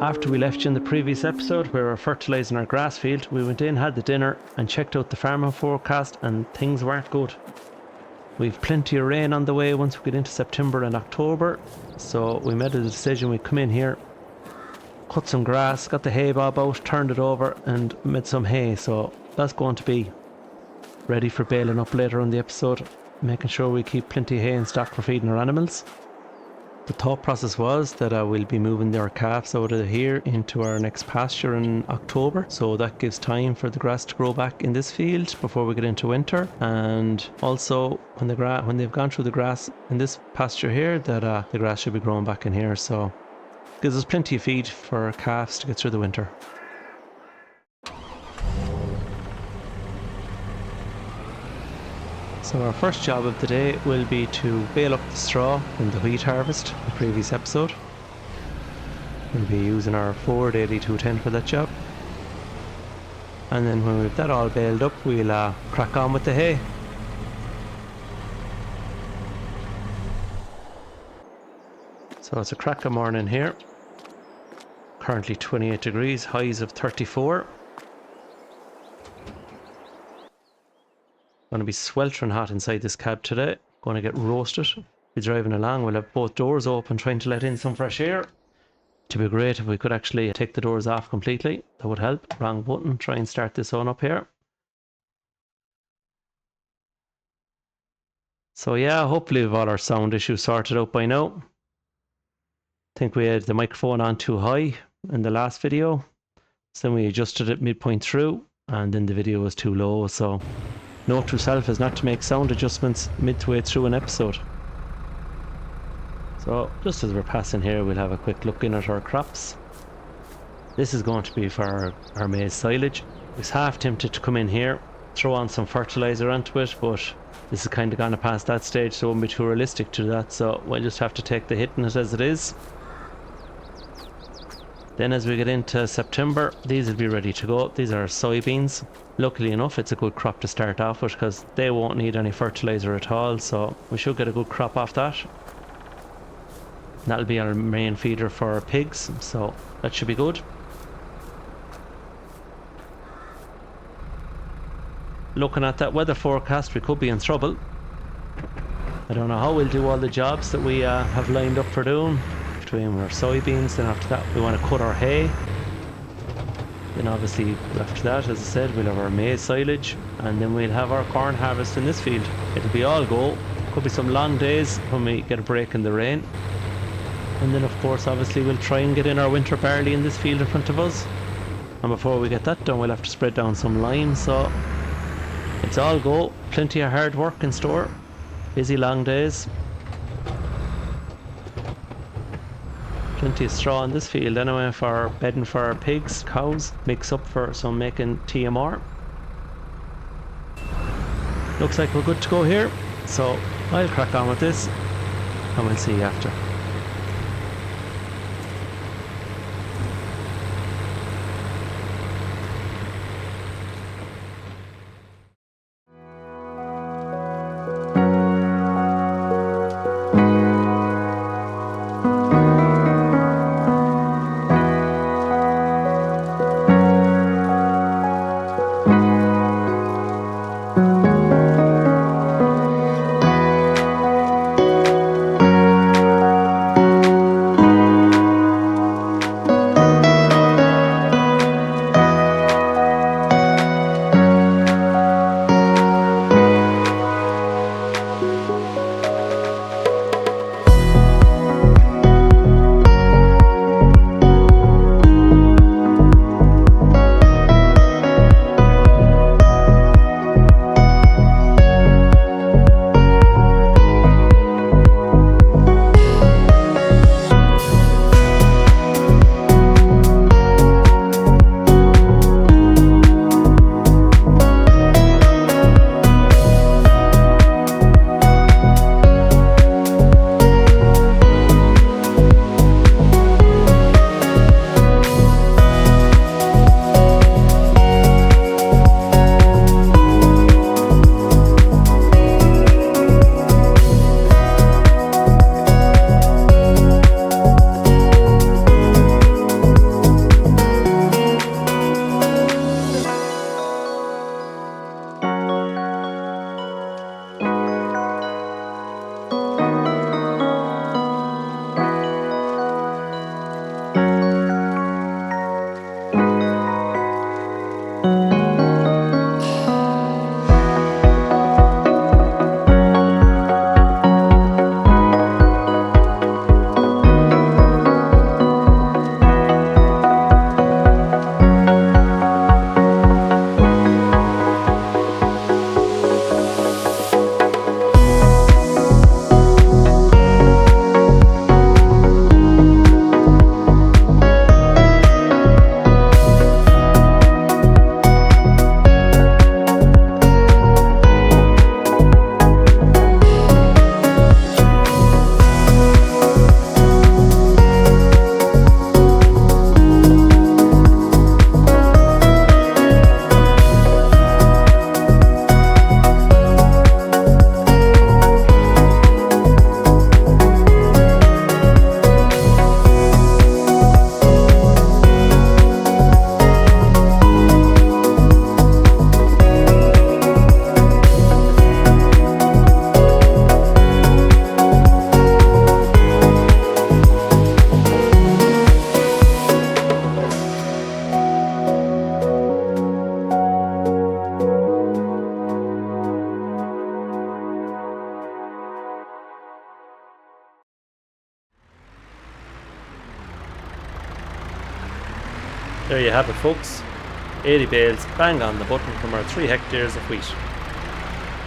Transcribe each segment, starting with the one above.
After we left you in the previous episode where we were fertilising our grass field, we went in, had the dinner and checked out the farming forecast, and things weren't good. We've plenty of rain on the way once we get into September and October, so we made a decision. We'd come in here, cut some grass, got the hay bob out, turned it over and made some hay, so that's going to be ready for baling up later on the episode, making sure we keep plenty of hay in stock for feeding our animals. The thought process was that we'll be moving our calves out of here into our next pasture in October, so that gives time for the grass to grow back in this field before we get into winter, and also when they've gone through the grass in this pasture here, that the grass should be growing back in here, so gives us plenty of feed for our calves to get through the winter. So our first job of the day will be to bale up the straw from the wheat harvest, the previous episode. We'll be using our Ford 8210 for that job. And then when we've that all baled up, we'll crack on with the hay. So it's a cracker morning here. Currently 28 degrees, highs of 34. Going to be sweltering hot inside this cab today. Going to get roasted. Be driving along. We'll have both doors open, trying to let in some fresh air. It'd be great if we could actually take the doors off completely. That would help. Wrong button. Try and start this on up here. So yeah, hopefully we've all our sound issues sorted out by now. I think we had the microphone on too high in the last video. So then we adjusted it midpoint through, and then the video was too low, so note to self is not to make sound adjustments midway through an episode. So just as we're passing here, we'll have a quick look in at our crops. This is going to be for our maize silage. I was half tempted to come in here, throw on some fertilizer onto it, but this is kind of gone past that stage, so it won't be too realistic to that, so we'll just have to take the hit in it as it is. Then as we get into September, these will be ready to go. These are soybeans. Luckily enough, it's a good crop to start off with because they won't need any fertilizer at all, so we should get a good crop off that. That'll be our main feeder for our pigs, so that should be good. Looking at that weather forecast, we could be in trouble. I don't know how we'll do all the jobs that we have lined up for doing. Between our soybeans, then after that we want to cut our hay. Then obviously after that, as I said, we'll have our maize silage, and then we'll have our corn harvest in this field. It'll be all go. Could be some long days when we get a break in the rain. And then of course obviously we'll try and get in our winter barley in this field in front of us. And before we get that done, we'll have to spread down some lime, so it's all go. Plenty of hard work in store. Busy long days. Plenty of straw in this field anyway for bedding for our pigs, cows, mix up for some making TMR. Looks like we're good to go here, so I'll crack on with this and we'll see you after. There you have it, folks. 80 bales bang on the button from our 3 hectares of wheat.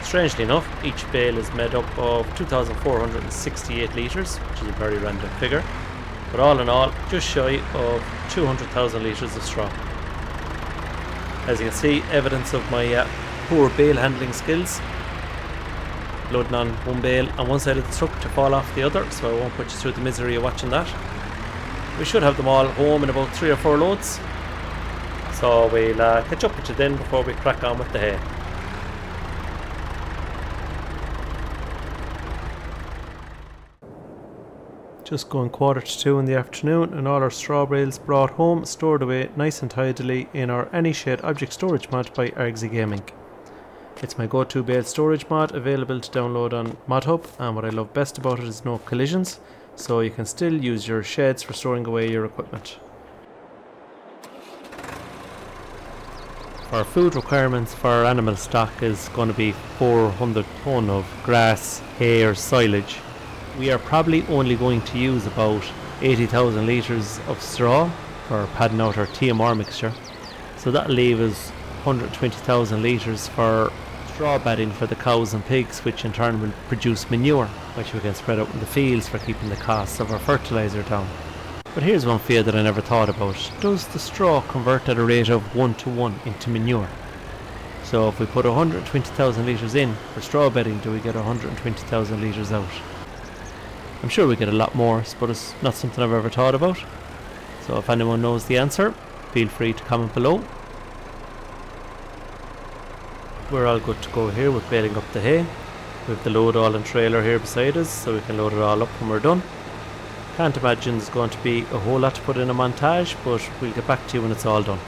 Strangely enough, each bale is made up of 2,468 litres, which is a very random figure, but all in all, just shy of 200,000 litres of straw. As you can see, evidence of my poor bale handling skills. Loading on one bale on one side of the truck to fall off the other, so I won't put you through the misery of watching that. We should have them all home in about 3 or 4 loads, so we'll catch up with you then before we crack on with the hay. Just going 1:45 in the afternoon, and all our straw bales brought home, stored away nice and tidily in our Any Shade Object Storage mod by Argsy Gaming. It's my go-to bale storage mod, available to download on ModHub, and what I love best about it is no collisions, so you can still use your sheds for storing away your equipment. Our food requirements for our animal stock is going to be 400 tonne of grass, hay or silage. We are probably only going to use about 80,000 litres of straw for padding out our TMR mixture, so that'll leave us 120,000 litres for straw bedding for the cows and pigs, which in turn will produce manure, which we can spread out in the fields for keeping the costs of our fertiliser down. But here's one fear that I never thought about. Does the straw convert at a rate of 1:1 into manure? So if we put 120,000 litres in for straw bedding, do we get 120,000 litres out? I'm sure we get a lot more, but it's not something I've ever thought about. So if anyone knows the answer, feel free to comment below. We're all good to go here with baling up the hay. We have the load all and trailer here beside us, so we can load it all up when we're done. Can't imagine there's going to be a whole lot to put in a montage, but we'll get back to you when it's all done.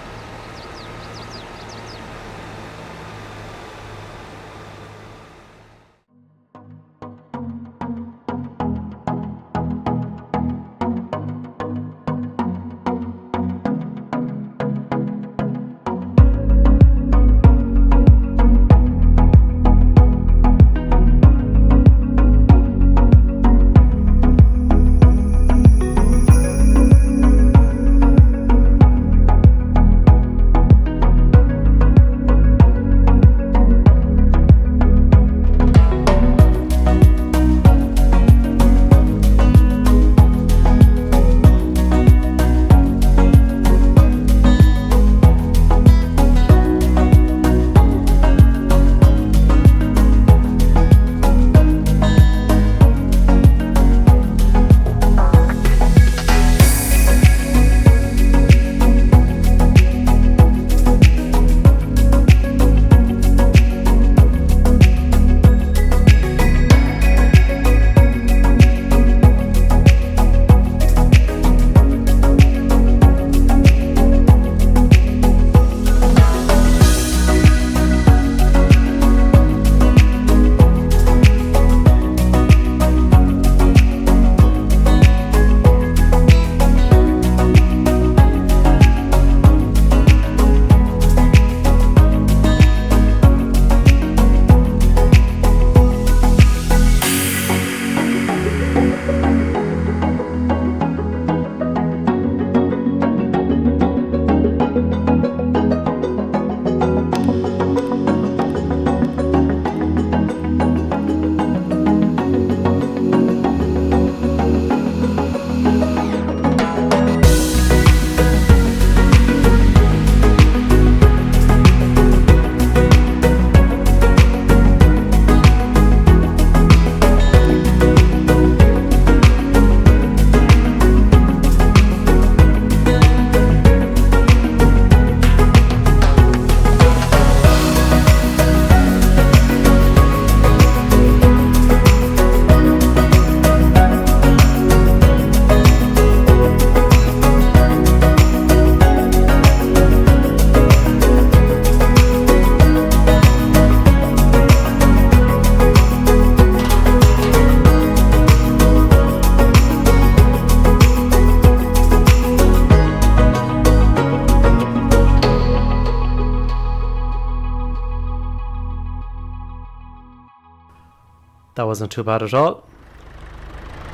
That wasn't too bad at all.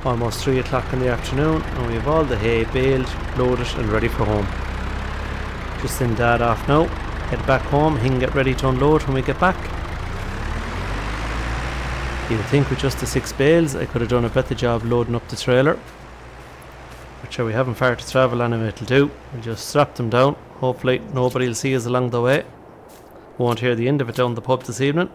Almost 3 o'clock in the afternoon, and we have all the hay baled, loaded and ready for home. Just send Dad off now. Head back home. He can get ready to unload when we get back. You would think with just the 6 bales I could have done a better job loading up the trailer. But sure, we haven't far to travel anyway, it'll do. We'll just strap them down. Hopefully nobody will see us along the way. Won't hear the end of it down the pub this evening.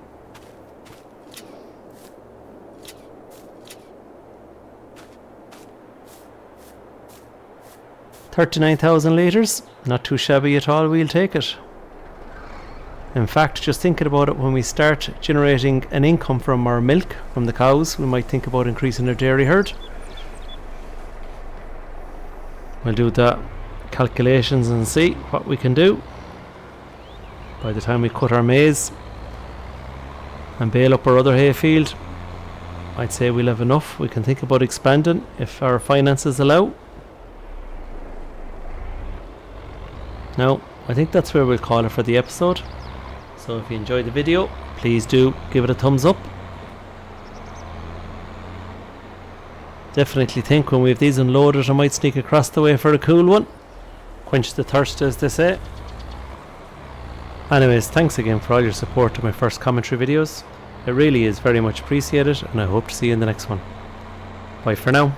$39,000 litres, not too shabby at all, we'll take it. In fact, just thinking about it, when we start generating an income from our milk from the cows, we might think about increasing our dairy herd. We'll do the calculations and see what we can do. By the time we cut our maize and bale up our other hayfield, I'd say we'll have enough. We can think about expanding if our finances allow. Now, I think that's where we'll call it for the episode. So if you enjoyed the video, please do give it a thumbs up. Definitely think when we have these unloaded I might sneak across the way for a cool one. Quench the thirst, as they say. Anyways, thanks again for all your support to my first commentary videos. It really is very much appreciated, and I hope to see you in the next one. Bye for now.